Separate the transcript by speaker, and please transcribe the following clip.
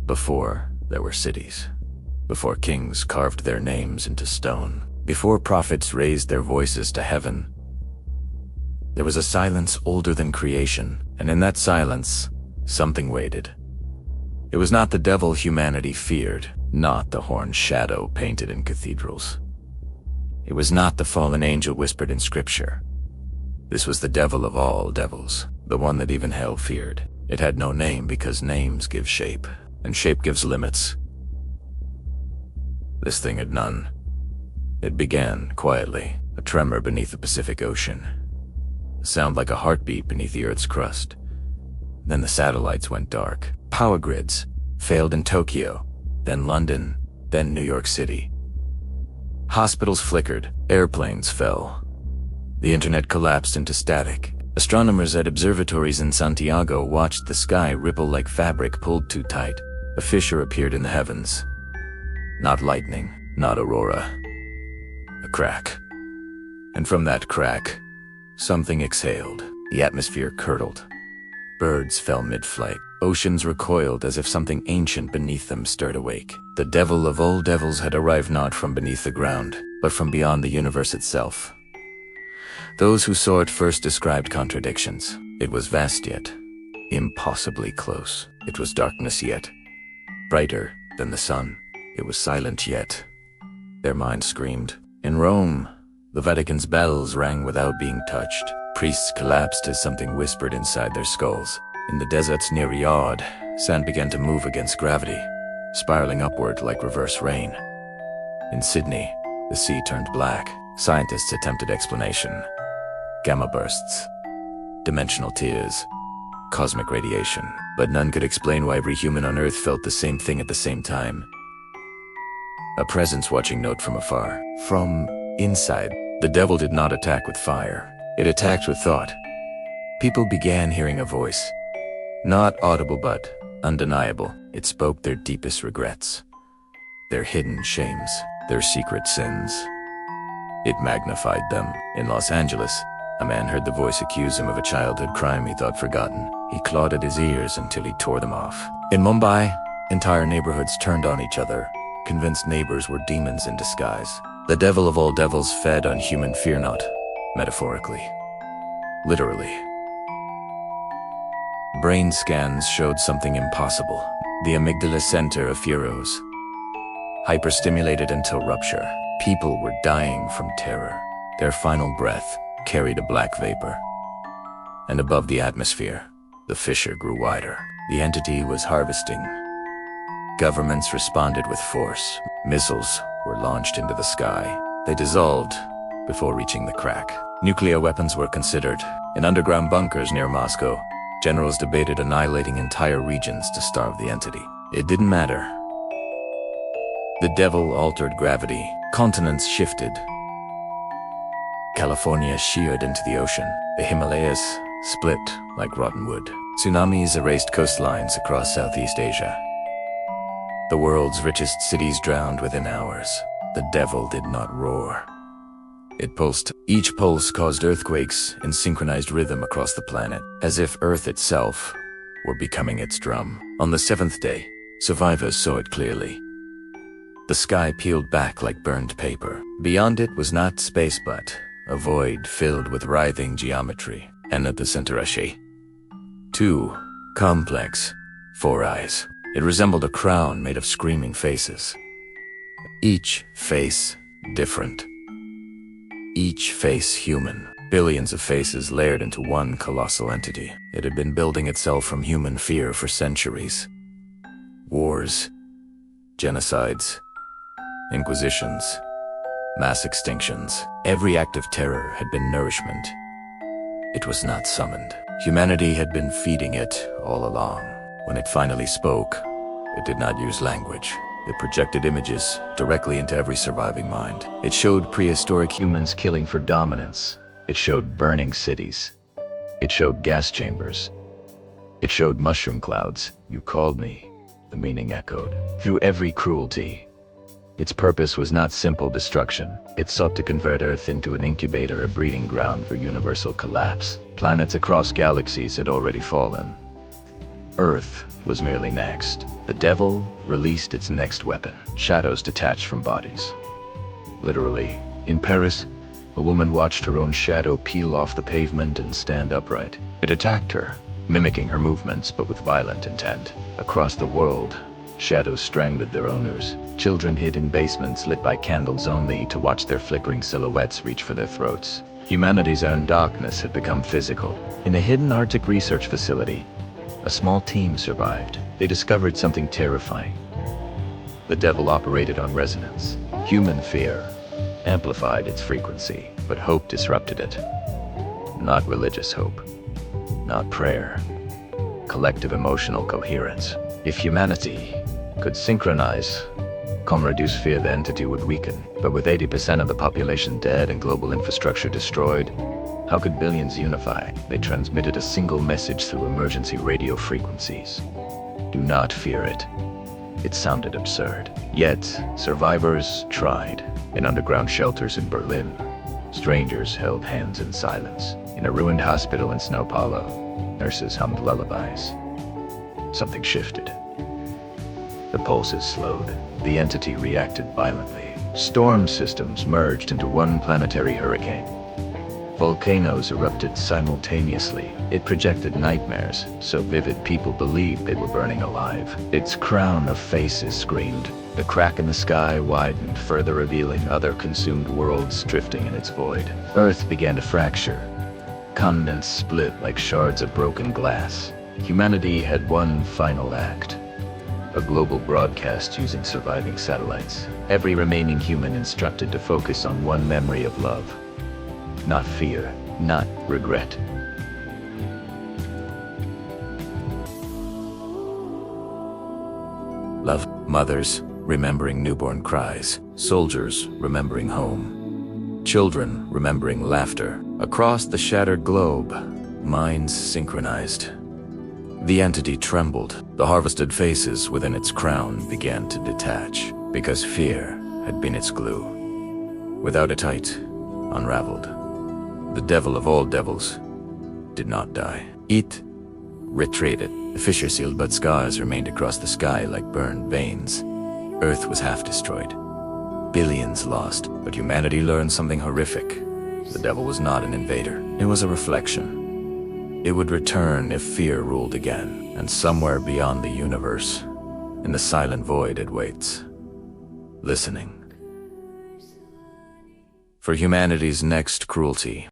Speaker 1: Before there were cities, before kings carved their names into stone, before prophets raised their voices to heaven, there was a silence older than creation, and in that silence, something waited. It was not the devil humanity feared, not the horned shadow painted in cathedrals. It was not the fallen angel whispered in scripture. This was the devil of all devils, the one that even hell feared. It had no name because names give shape, and shape gives limits. This thing had none. It began quietly, a tremor beneath the Pacific Ocean, a sound like a heartbeat beneath the Earth's crust. Then the satellites went dark. Power grids failed in Tokyo, then London, then New York City. Hospitals flickered, airplanes fell. The internet collapsed into static. Astronomers at observatories in Santiago watched the sky ripple like fabric pulled too tight. A fissure appeared in the heavens. Not lightning, not aurora. A crack. And from that crack, something exhaled. The atmosphere curdled. Birds fell mid-flight. Oceans recoiled as if something ancient beneath them stirred awake. The devil of all devils had arrived not from beneath the ground, but from beyond the universe itself. Those who saw it first described contradictions. It was vast yet, impossibly close. It was darkness yet, brighter than the sun. It was silent yet. Their minds screamed. In Rome, the Vatican's bells rang without being touched. Priests collapsed as something whispered inside their skulls. In the deserts near Riyadh, sand began to move against gravity, spiraling upward like reverse rain. In Sydney, the sea turned black. Scientists attempted explanation. Gamma bursts, dimensional tears, cosmic radiation. But none could explain why every human on Earth felt the same thing at the same time. A presence watching note from afar. From inside, the devil did not attack with fire. It attacked with thought. People began hearing a voice. Not audible but undeniable. It spoke their deepest regrets, their hidden shames, their secret sins. It magnified them. In Los Angeles, a man heard the voice accuse him of a childhood crime he thought forgotten. He clawed at his ears until he tore them off. In Mumbai, entire neighborhoods turned on each other, convinced neighbors were demons in disguise. The devil of all devils fed on human fear, not metaphorically, literally. Brain scans showed something impossible. The amygdala center of fear rose, hyperstimulated until rupture. People were dying from terror. Their final breath carried a black vapor. And above the atmosphere, the fissure grew wider. The entity was harvesting. Governments responded with force. Missiles were launched into the sky. They dissolved before reaching the crack. Nuclear weapons were considered. In underground bunkers near Moscow, generals debated annihilating entire regions to starve the entity. It didn't matter. The devil altered gravity. Continents shifted. California sheared into the ocean. The Himalayas split like rotten wood. Tsunamis erased coastlines across Southeast Asia. The world's richest cities drowned within hours. The devil did not roar. It pulsed. Each pulse caused earthquakes in synchronized rhythm across the planet, as if Earth itself were becoming its drum. On the seventh day, survivors saw it clearly. The sky peeled back like burned paper. Beyond it was not space but a void filled with writhing geometry. And at the center, a shape. Two complex, four eyes. It resembled a crown made of screaming faces. Each face different. Each face human. Billions of faces layered into one colossal entity. It had been building itself from human fear for centuries. Wars, genocides, inquisitions, mass extinctions. Every act of terror had been nourishment. It was not summoned. Humanity had been feeding it all along. When it finally spoke, it did not use language. It projected images directly into every surviving mind. It showed prehistoric humans killing for dominance. It showed burning cities. It showed gas chambers. It showed mushroom clouds. You called me, the meaning echoed. Through every cruelty. Its purpose was not simple destruction. It sought to convert Earth into an incubator, a breeding ground for universal collapse. Planets across galaxies had already fallen. Earth was merely next. The devil released its next weapon, shadows detached from bodies. Literally, in Paris, a woman watched her own shadow peel off the pavement and stand upright. It attacked her, mimicking her movements but with violent intent. Across the world, shadows strangled their owners. Children hid in basements lit by candles only to watch their flickering silhouettes reach for their throats. Humanity's own darkness had become physical. In a hidden Arctic research facility, a small team survived. They discovered something terrifying. The devil operated on resonance. Human fear amplified its frequency, but hope disrupted it. Not religious hope, not prayer, collective emotional coherence. If humanity could synchronize, reduce fear, the entity would weaken. But with 80% of the population dead and global infrastructure destroyed, how could billions unify? They transmitted a single message through emergency radio frequencies. Do not fear it. It sounded absurd. Yet, survivors tried. In underground shelters in Berlin, strangers held hands in silence. In a ruined hospital in Sao Paulo, nurses hummed lullabies. Something shifted. The pulses slowed. The entity reacted violently. Storm systems merged into one planetary hurricane. Volcanoes erupted simultaneously. It projected nightmares, so vivid people believed they were burning alive. Its crown of faces screamed. The crack in the sky widened, further revealing other consumed worlds drifting in its void. Earth began to fracture. Continents split like shards of broken glass. Humanity had one final act. A global broadcast using surviving satellites. Every remaining human instructed to focus on one memory of love. Not fear, not regret. Love. Mothers remembering newborn cries. Soldiers remembering home. Children remembering laughter. Across the shattered globe, minds synchronized. The entity trembled. The harvested faces within its crown began to detach, because fear had been its glue. Without a tight, unraveled. The devil of all devils did not die. It retreated. The fissure sealed, but scars remained across the sky like burned veins. Earth was half destroyed. Billions lost, but humanity learned something horrific. The devil was not an invader. It was a reflection. It would return if fear ruled again, and somewhere beyond the universe, in the silent void it waits, listening for humanity's next cruelty.